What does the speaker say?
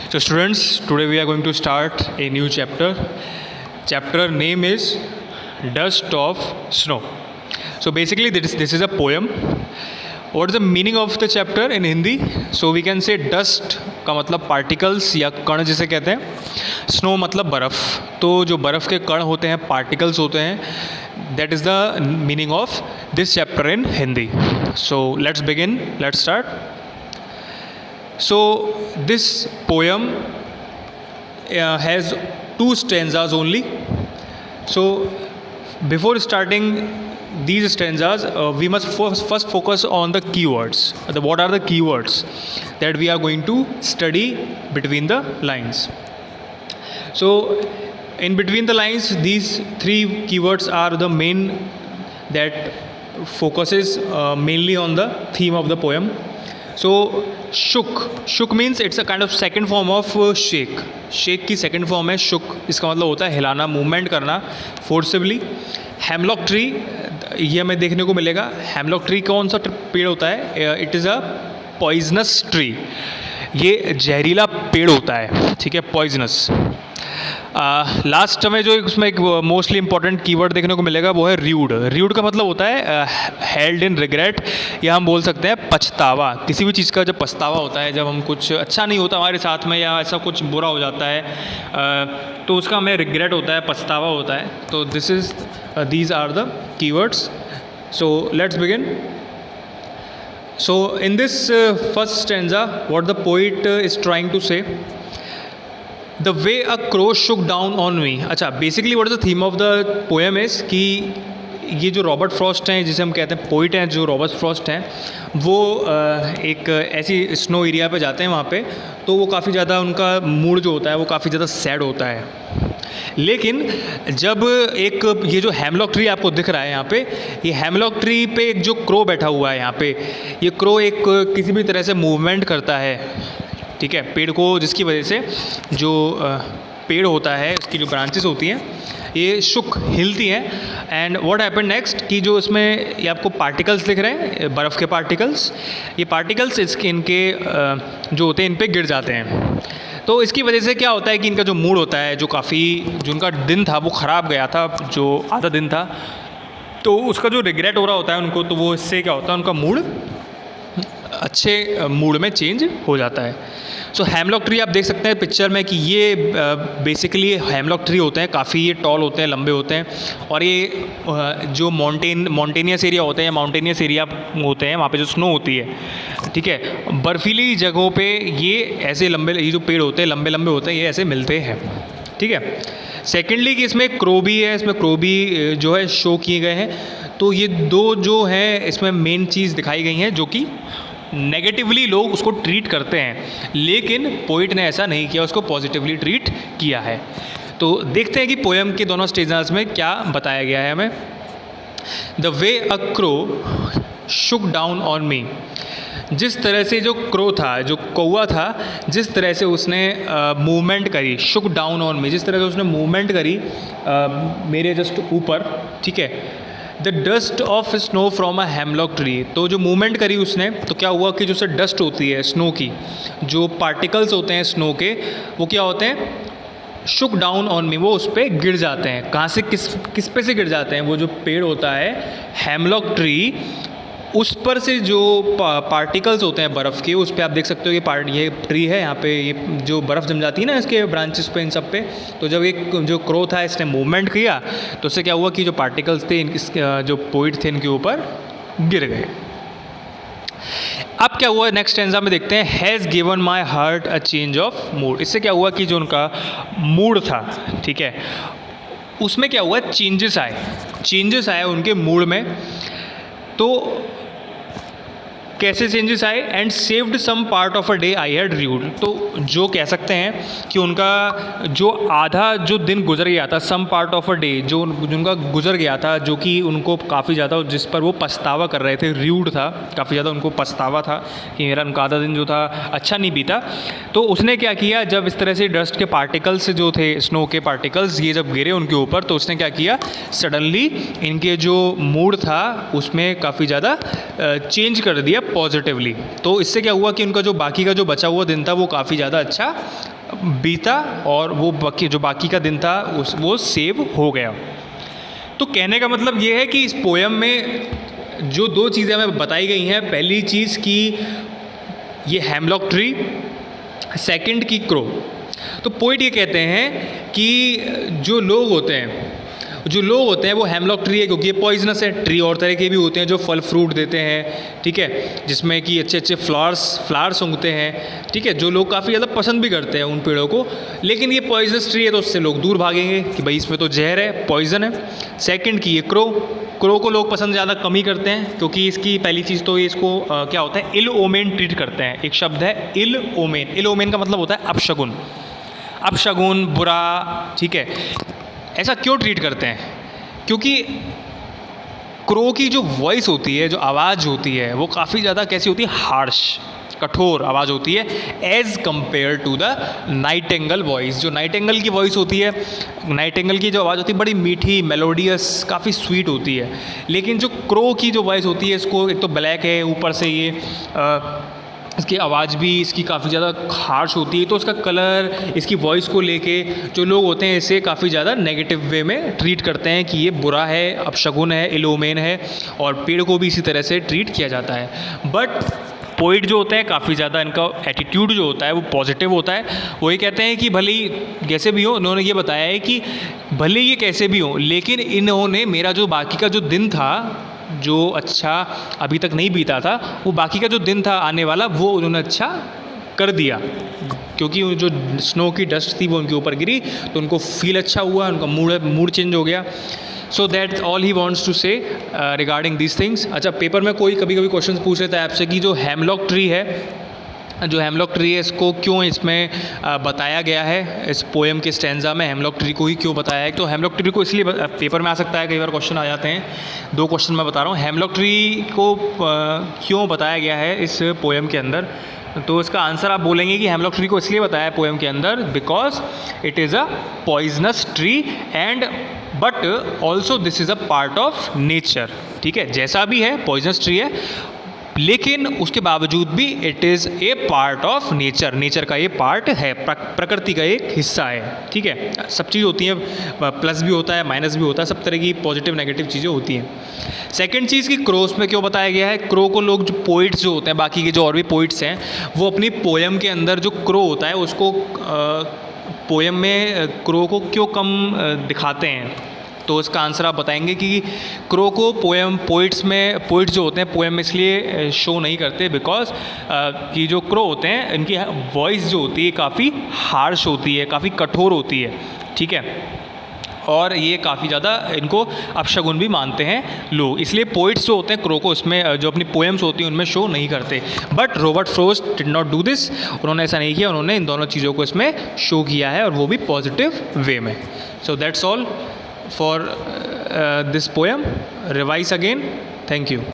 So students, today we are going to start a new chapter. Chapter name is Dust of Snow. So basically this is a poem. What is the meaning of the chapter in Hindi? So we can say dust का मतलब particles या कण जिसे कहते हैं, snow मतलब बर्फ़. तो जो बर्फ़ के कण होते हैं, particles होते हैं, that is the meaning of this chapter in Hindi. So let's begin, let's start. So this poem has two stanzas only. So before starting these stanzas, we must first focus on the keywords. What are the keywords that we are going to study between the lines? So in between the lines, these three keywords are the main that focuses mainly on the theme of the poem. So shook means it's a kind of second form of shake. Shake की second form है shook. इसका मतलब होता है हिलाना, movement करना forcibly. Hemlock tree ये हमें देखने को मिलेगा. हेमलॉक ट्री कौन सा पेड़ होता है? It is a poisonous tree. ये जहरीला पेड़ होता है, ठीक है, पॉइजनस. लास्ट में जो उसमें एक मोस्टली इंपॉर्टेंट कीवर्ड देखने को मिलेगा वो है र्यूड. र्यूड का मतलब होता है हेल्ड इन रिग्रेट, या हम बोल सकते हैं पछतावा. किसी भी चीज़ का जब पछतावा होता है, जब हम कुछ अच्छा नहीं होता हमारे साथ में या ऐसा कुछ बुरा हो जाता है, तो उसका हमें रिग्रेट होता है, पछतावा होता है. तो these are the keywords. So let's begin. So in this first stanza, what the poet is trying to say, the way a crow shook down on me. अच्छा, basically what is the theme of the poem is कि ये जो Robert Frost हैं, जिसे हम कहते हैं poet हैं, जो रॉबर्ट फ्रॉस्ट हैं, वो एक ऐसी स्नो एरिया पे जाते हैं. वहाँ पे तो वो काफ़ी ज़्यादा उनका मूड जो होता है वो काफ़ी ज़्यादा सैड होता है. लेकिन जब एक ये जो हेमलॉक ट्री आपको दिख रहा है यहाँ पे, ये हेमलॉक ट्री पे एक जो क्रो बैठा हुआ है यहाँ पे, ये क्रो एक किसी भी तरह से मूवमेंट करता है, ठीक है, पेड़ को, जिसकी वजह से जो पेड़ होता है उसकी जो ब्रांचेस होती हैं ये शुक हिलती हैं. एंड व्हाट हैपन नेक्स्ट कि जो इसमें ये आपको पार्टिकल्स दिख रहे हैं, बर्फ़ के पार्टिकल्स, ये पार्टिकल्स इनके जो होते हैं इन पे गिर जाते हैं. तो इसकी वजह से क्या होता है कि इनका जो मूड होता है, जो उनका दिन था वो ख़राब गया था, जो आधा दिन था, तो उसका जो रिग्रेट हो रहा होता है उनको, तो वो इससे क्या होता है, उनका मूड अच्छे मूड में चेंज हो जाता है. सो हेमलॉक ट्री आप देख सकते हैं पिक्चर में कि ये बेसिकली हेमलॉक ट्री होते हैं, काफ़ी ये टॉल होते हैं, लंबे होते हैं, और ये जो माउंटेनियस एरिया होते हैं, माउंटेनियस एरिया होते हैं, वहाँ पे जो स्नो होती है, ठीक है, बर्फीली जगहों पे ये ऐसे ये जो पेड़ होते हैं लंबे लंबे होते हैं, ये ऐसे मिलते हैं, ठीक है. सेकेंडली कि इसमें क्रो भी है, इसमें क्रो भी जो है शो किए गए हैं. तो ये दो जो हैं इसमें मेन चीज़ दिखाई गई हैं, जो कि नेगेटिवली लोग उसको ट्रीट करते हैं, लेकिन पोइट ने ऐसा नहीं किया, उसको पॉजिटिवली ट्रीट किया है. तो देखते हैं कि पोएम के दोनों स्टेजेस में क्या बताया गया है हमें. The way a crow Shuk down on me. जिस तरह से जो क्रो था, जो कौवा था, जिस तरह से उसने मूवमेंट करी, शुक डाउन ऑन मी, जिस तरह से उसने मूवमेंट करी मेरे जस्ट ऊपर, ठीक है, the dust of snow from a hemlock tree. तो जो मूवमेंट करी उसने, तो क्या हुआ कि जो से डस्ट होती है स्नो की, जो पार्टिकल्स होते हैं स्नो के, वो क्या होते हैं, शुक डाउन ऑन मी, वो उस पर गिर जाते हैं. कहाँ से, किस पे से गिर जाते हैं? वो जो पेड़ होता है हेमलॉक ट्री, उस पर से जो पार्टिकल्स होते हैं बर्फ़ के, उस पर आप देख सकते हो कि ये ट्री है, यहाँ पे ये जो बर्फ़ जम जाती है ना इसके ब्रांचेस पे, इन सब पे. तो जब एक जो क्रो था इसने मूवमेंट किया, तो उससे क्या हुआ कि जो पार्टिकल्स थे जो पोइट थे इनके ऊपर गिर गए. अब क्या हुआ नेक्स्ट स्टैंजा में देखते हैं. Has given my heart a change of mood. इससे क्या हुआ कि जो उनका मूड था, ठीक है, उसमें क्या हुआ, चेंजेस आए उनके मूड में. तो कैसे चेंजेस आए? And saved some part of a day I had rued. तो जो कह सकते हैं कि उनका जो आधा जो दिन गुजर गया था, some part of a day जो उनका गुजर गया था, जो कि उनको काफ़ी ज़्यादा, जिस पर वो पछतावा कर रहे थे, र्यूड था, काफ़ी ज़्यादा उनको पछतावा था कि मेरा उनका आधा दिन जो था अच्छा नहीं बीता. तो उसने क्या किया, जब इस तरह से डस्ट के पार्टिकल्स जो थे, स्नो के पार्टिकल्स, ये जब गिरे उनके ऊपर, तो उसने क्या किया, सडनली इनके जो मूड था उसमें काफ़ी ज़्यादा चेंज कर दिया पॉजिटिवली. तो इससे क्या हुआ कि उनका जो बाकी का जो बचा हुआ दिन था वो काफ़ी ज़्यादा अच्छा बीता और वो बाकी का दिन था वो सेव हो गया। तो कहने का मतलब ये है कि इस पोयम में जो दो चीज़ें हमें बताई गई हैं, पहली चीज़ कि ये हेमलॉक ट्री, सेकंड की क्रो। तो पोइट ये कहते हैं कि जो लोग होते हैं वो हेमलॉक ट्री है क्योंकि ये पॉइजनस है। ट्री और तरह के भी होते हैं जो फल फ्रूट देते हैं, ठीक है, जिसमें कि अच्छे अच्छे फ्लावर्स उगते हैं, ठीक है, जो लोग काफ़ी ज़्यादा पसंद भी करते हैं उन पेड़ों को। लेकिन ये पॉइजनस ट्री है तो उससे लोग दूर भागेंगे कि भाई इसमें तो जहर है, पॉइजन है। सेकंड की ये क्रो को लोग पसंद ज़्यादा कम ही करते हैं क्योंकि इसकी पहली चीज़ तो ये इसको क्या होता है, इल ओमेन ट्रीट करते हैं। एक शब्द है इल ओमेन का मतलब होता है अपशगुन, बुरा, ठीक है। ऐसा क्यों ट्रीट करते हैं? क्योंकि क्रो की जो वॉइस होती है, जो आवाज़ होती है, वो काफ़ी ज़्यादा कैसी होती है, हार्श, कठोर आवाज़ होती है as compared to the nightingale voice. जो नाइटेंगल की वॉइस होती है, नाइटेंगल की जो आवाज़ होती है बड़ी मीठी, मेलोडियस, काफ़ी स्वीट होती है। लेकिन जो क्रो की जो वॉइस होती है, इसको एक तो ब्लैक है, ऊपर से ये इसकी आवाज़ भी इसकी काफ़ी ज़्यादा हार्श होती है, तो उसका कलर, इसकी वॉइस को लेके जो लोग होते हैं इसे काफ़ी ज़्यादा नेगेटिव वे में ट्रीट करते हैं कि ये बुरा है, अपशगुन है, इल ओमेन है, और पेड़ को भी इसी तरह से ट्रीट किया जाता है। बट पोइट जो होते हैं काफ़ी ज़्यादा इनका एटीट्यूड जो होता है वो पॉजिटिव होता है। वो ये कहते हैं कि भले ही कैसे भी हो, उन्होंने ये बताया है कि भले ये कैसे भी हो, लेकिन इन्होंने मेरा जो बाकी का जो दिन था, जो अच्छा अभी तक नहीं बीता था, वो बाकी का जो दिन था आने वाला, वो उन्होंने अच्छा कर दिया क्योंकि जो स्नो की डस्ट थी वो उनके ऊपर गिरी तो उनको फील अच्छा हुआ, उनका मूड चेंज हो गया। So that's all he wants to say regarding this things. अच्छा, पेपर में कोई कभी कभी क्वेश्चन पूछ लेता है आपसे कि जो हेमलॉक ट्री है, इसको क्यों इसमें बताया गया है, इस पोएम के स्टैंजा में हेमलॉक ट्री को ही क्यों बताया है। तो हेमलॉक ट्री को इसलिए पेपर में आ सकता है, कई बार क्वेश्चन आ जाते हैं, दो क्वेश्चन मैं बता रहा हूँ। हेमलॉक ट्री को क्यों बताया गया है इस पोएम के अंदर, तो इसका आंसर आप बोलेंगे कि हेमलॉक ट्री को इसलिए बताया है पोएम के अंदर because it is a poisonous tree and but also this is a part of nature. ठीक है, जैसा भी है पॉइजनस ट्री है, लेकिन उसके बावजूद भी it is a part of nature का ये पार्ट है, प्रकृति का एक हिस्सा है। ठीक है, सब चीज़ होती हैं, प्लस भी होता है, माइनस भी होता है, सब तरह की पॉजिटिव नेगेटिव चीज़ें होती हैं। सेकंड चीज़ कि क्रो में क्यों बताया गया है, क्रो को लोग जो पोइट्स जो होते हैं, बाकी के जो और भी पोइट्स हैं, वो अपनी पोएम के अंदर जो क्रो होता है उसको पोएम में क्रो को क्यों कम दिखाते हैं। तो इसका आंसर आप बताएंगे कि क्रो को पोइट्स जो होते हैं पोएम में इसलिए शो नहीं करते बिकॉज कि जो क्रो होते हैं इनकी वॉइस जो होती है काफ़ी हार्श होती है, काफ़ी कठोर होती है। ठीक है, और ये काफ़ी ज़्यादा इनको अपशगुन भी मानते हैं लोग, इसलिए पोइट्स जो होते हैं क्रो को इसमें जो अपनी पोएम्स होती हैं उनमें शो नहीं करते। But Robert frost did not do this, उन्होंने ऐसा नहीं किया, उन्होंने इन दोनों चीज़ों को इसमें शो किया है और वो भी पॉजिटिव वे में। सो that's all for this poem. Revise again. Thank you.